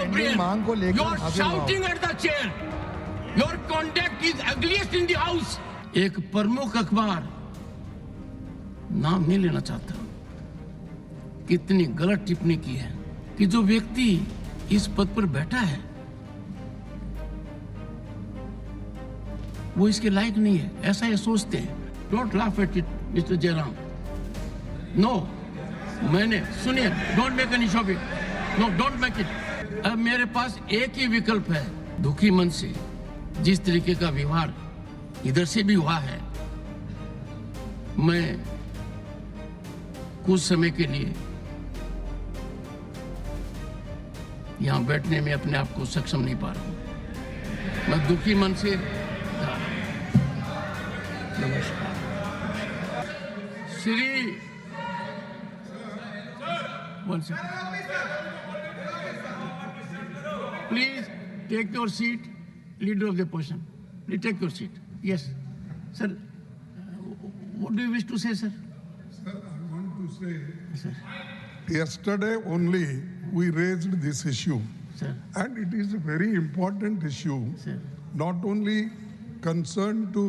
Jacobian, मांग को you लेकर are हाजिर हुआ हूं। shouting at the chair. Your conduct is ugliest in the house. एक प्रमुख अखबार, नाम नहीं लेना चाहता, कितनी गलत टिप्पणी की है कि जो व्यक्ति इस पद पर बैठा है वो इसके लायक नहीं है, ऐसा ये सोचते हैं। Don't laugh at it mister Jairam. No, मैंने सुनिए, don't make an issue of it, no don't make it. अब मेरे पास एक ही विकल्प है, दुखी मन से जिस तरीके का व्यवहार इधर से भी हुआ है, मैं कुछ समय के लिए यहां बैठने में अपने आप को सक्षम नहीं पा रहा हूं। मैं दुखी मन से नमस्कार Shri one second please take your seat, leader of the position, please take your seat. Yes sir, what do you wish to say sir? Sir, I want to say, sir yesterday only we raised this issue, sir and it is a very important issue, sir not only concerned to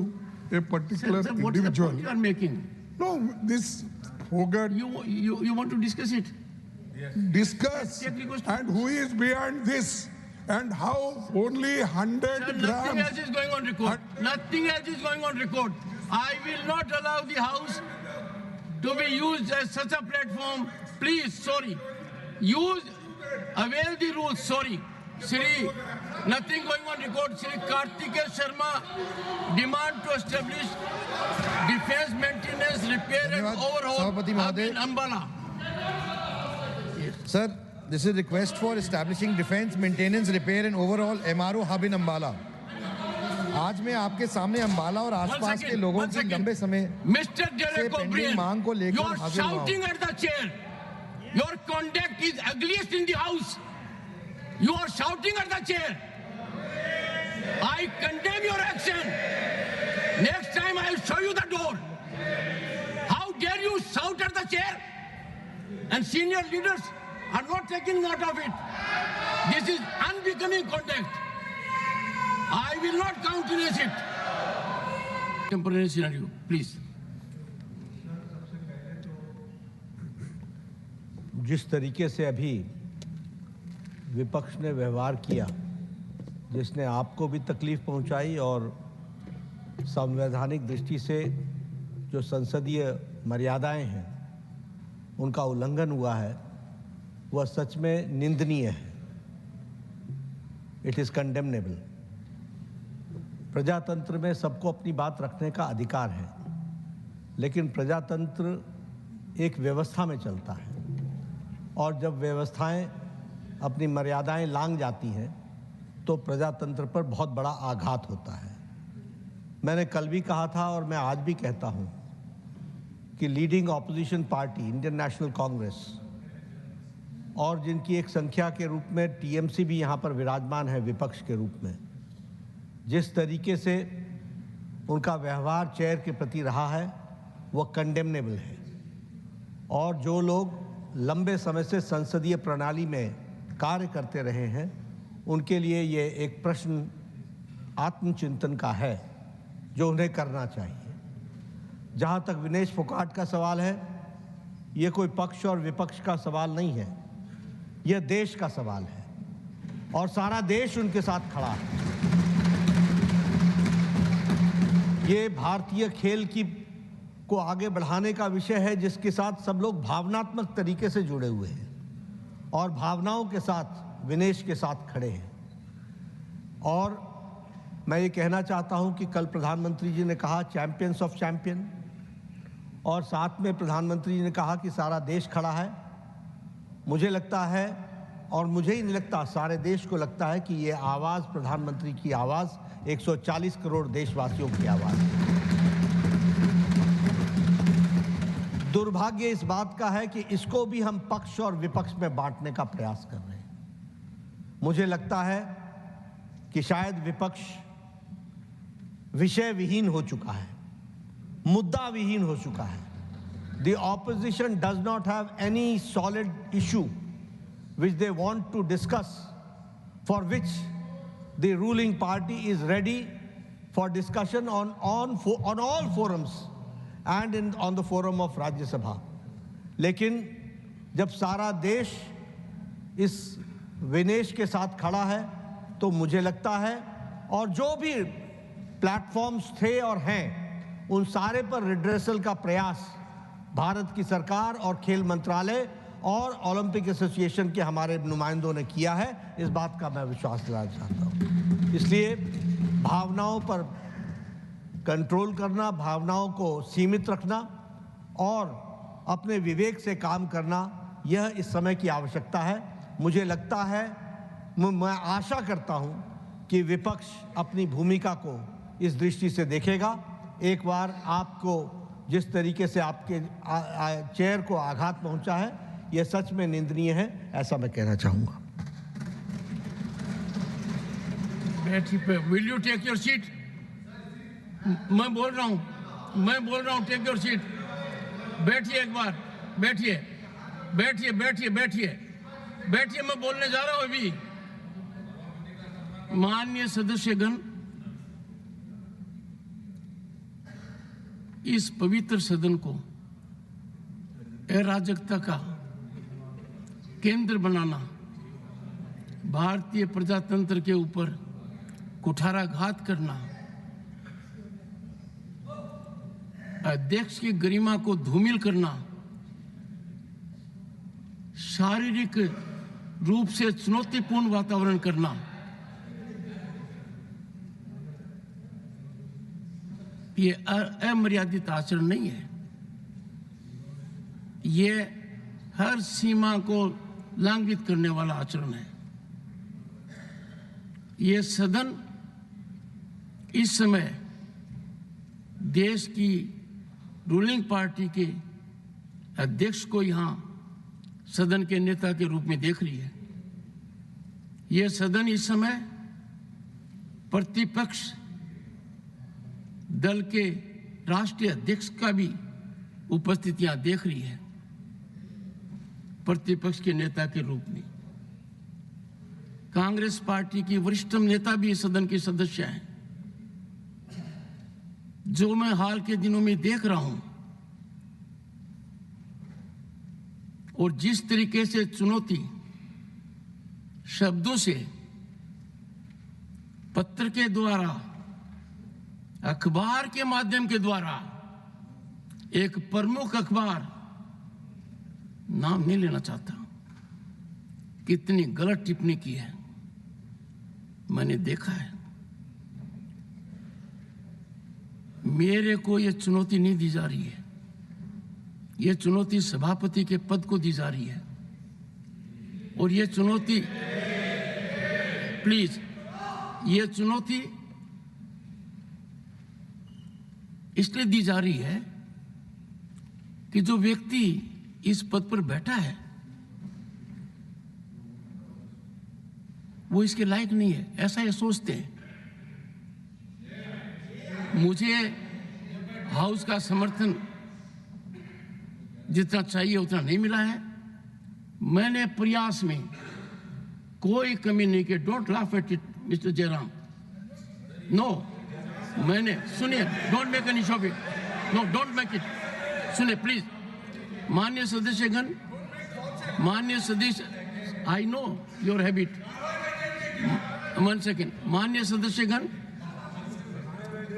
a particular sir, what is the individual. point you are making? No, this Fogart You want to discuss it? discuss, Take request. and who is behind this, and how only 100 Sir, nothing else grams. is going on record. Nothing else is going on record. I will not allow the house to be used as such a platform. Please, sorry. Avail the rules, sorry. Shri, nothing going on record. Shri Kartikeya Sharma demand to establish defense maintenance, repair and धन्यवाद, overhaul सभापति hub महोदय। in Ambala. Sir, this is request for establishing defense maintenance repair and overall MRO hub in Ambala. आज मैं आपके सामने अंबाला और आसपास के लोगों की लंबे समय Mr. से पेंडिंग मांग को you लेकर are हाजिर हुआ हूं। shouting at the chair. Your conduct is ugliest in the house. You are shouting at the chair. I condemn your action. Next time I will show you the door. How dare you shout at the chair? And senior leaders are not taking note of it. This is unbecoming conduct. I will not countenance it. Temporary scenario, please. जिस तरीके से अभी विपक्ष ने व्यवहार किया, जिसने आपको भी तकलीफ पहुंचाई और संवैधानिक दृष्टि से जो संसदीय मर्यादाएं हैं उनका उल्लंघन हुआ है, वह सच में निंदनीय है। It is condemnable. प्रजातंत्र में सबको अपनी बात रखने का अधिकार है, लेकिन प्रजातंत्र एक व्यवस्था में चलता है और जब व्यवस्थाएं अपनी मर्यादाएं लांघ जाती हैं तो प्रजातंत्र पर बहुत बड़ा आघात होता है। मैंने कल भी कहा था और मैं आज भी कहता हूं कि leading opposition party Indian national Congress और जिनकी एक संख्या के रूप में टीएमसी भी यहाँ पर विराजमान है विपक्ष के रूप में, जिस तरीके से उनका व्यवहार चेयर के प्रति रहा है वह कंडेमनेबल है। और जो लोग लंबे समय से संसदीय प्रणाली में कार्य करते रहे हैं उनके लिए ये एक प्रश्न आत्मचिंतन का है जो उन्हें करना चाहिए। जहाँ तक विनेश फोगाट का सवाल है, ये कोई पक्ष और विपक्ष का सवाल नहीं है, यह देश का सवाल है और सारा देश उनके साथ खड़ा है। ये भारतीय खेल को आगे बढ़ाने का विषय है जिसके साथ सब लोग भावनात्मक तरीके से जुड़े हुए हैं और भावनाओं के साथ विनेश के साथ खड़े हैं। और मैं ये कहना चाहता हूं कि कल प्रधानमंत्री जी ने कहा चैंपियंस ऑफ चैंपियन, और साथ में प्रधानमंत्री जी ने कहा कि सारा देश खड़ा है। मुझे लगता है, और मुझे ही नहीं लगता, सारे देश को लगता है कि ये आवाज़ प्रधानमंत्री की आवाज़ 140 करोड़ देशवासियों की आवाज़ है। दुर्भाग्य इस बात का है कि इसको भी हम पक्ष और विपक्ष में बांटने का प्रयास कर रहे हैं। मुझे लगता है कि शायद विपक्ष विषय विहीन हो चुका है, मुद्दा विहीन हो चुका है। The opposition does not have any solid issue which they want to discuss for which the ruling party is ready for discussion on all forums and on the forum of Rajya Sabha. लेकिन जब सारा देश इस विनेश के साथ खड़ा है तो मुझे लगता है, और जो भी प्लेटफॉर्म्स थे और हैं, उन सारे पर रिड्रेसल का प्रयास भारत की सरकार और खेल मंत्रालय और ओलंपिक एसोसिएशन के हमारे नुमाइंदों ने किया है। इस बात का मैं विश्वास दिलाना चाहता हूँ। इसलिए भावनाओं पर कंट्रोल करना, भावनाओं को सीमित रखना और अपने विवेक से काम करना, यह इस समय की आवश्यकता है। मुझे लगता है, मैं आशा करता हूँ कि विपक्ष अपनी भूमिका को इस दृष्टि से देखेगा। एक बार आपको जिस तरीके से आपके चेयर को आघात पहुंचा है, यह सच में निंदनीय है, ऐसा मैं कहना चाहूँगा। Will you take your seat? मैं बोल रहा हूँ, टेक योर सीट। बैठिए एक बार, बैठिए, मैं बोलने जा रहा हूँ अभी। माननीय सदस्यगण, इस पवित्र सदन को अराजकता का केंद्र बनाना, भारतीय प्रजातंत्र के ऊपर कुठाराघात करना, अध्यक्ष की गरिमा को धूमिल करना, शारीरिक रूप से चुनौतीपूर्ण वातावरण करना, ये अमर्यादित आचरण नहीं है। ये हर सीमा को लंघित करने वाला आचरण है। ये सदन इस समय देश की रूलिंग पार्टी के अध्यक्ष को यहां सदन के नेता के रूप में देख रही है। यह सदन इस समय प्रतिपक्ष दल के राष्ट्रीय अध्यक्ष का भी उपस्थितियां देख रही है, प्रतिपक्ष के नेता के रूप में। कांग्रेस पार्टी की वरिष्ठ नेता भी इस सदन के सदस्य हैं। जो मैं हाल के दिनों में देख रहा हूं और जिस तरीके से चुनौती शब्दों से, पत्र के द्वारा, अखबार के माध्यम के द्वारा, एक प्रमुख अखबार, नाम नहीं लेना चाहता, कितनी गलत टिप्पणी की है, मैंने देखा है। मेरे को यह चुनौती नहीं दी जा रही है, यह चुनौती सभापति के पद को दी जा रही है। और यह चुनौती, प्लीज, यह चुनौती इसलिए दी जा रही है कि जो व्यक्ति इस पद पर बैठा है वो इसके लायक नहीं है, ऐसा ये सोचते हैं। मुझे हाउस का समर्थन जितना चाहिए उतना नहीं मिला है। मैंने प्रयास में कोई कमी नहीं की। Don't laugh at it mister Jairam. No, मैंने, सुनिए, डोंट मेक एनी शॉफ it, no, don't make it. सुनिए प्लीज, माननीय सदस्यगण, माननीय सदस्य, I know your habit, 1 second. माननीय सदस्यगण,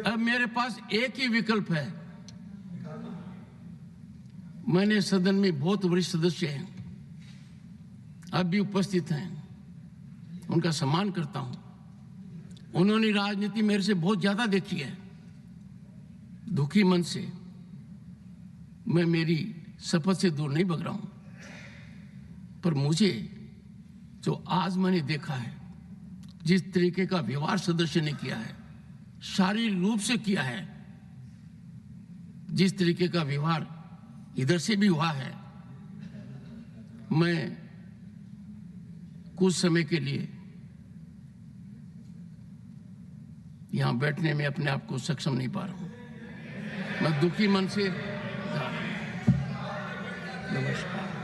अब मेरे पास एक ही विकल्प है। मैंने सदन में बहुत वरिष्ठ सदस्य हैं, अब भी उपस्थित हैं, उनका सम्मान करता हूं। उन्होंने राजनीति मेरे से बहुत ज्यादा देखी है। दुखी मन से मैं मेरी शपथ से दूर नहीं भग रहा हूं, पर मुझे जो आज मैंने देखा है, जिस तरीके का व्यवहार सदस्य ने किया है, शारीरिक रूप से किया है, जिस तरीके का व्यवहार इधर से भी हुआ है, मैं कुछ समय के लिए यहां बैठने में अपने आप को सक्षम नहीं पा रहा हूं। मैं दुखी मन से, नमस्कार।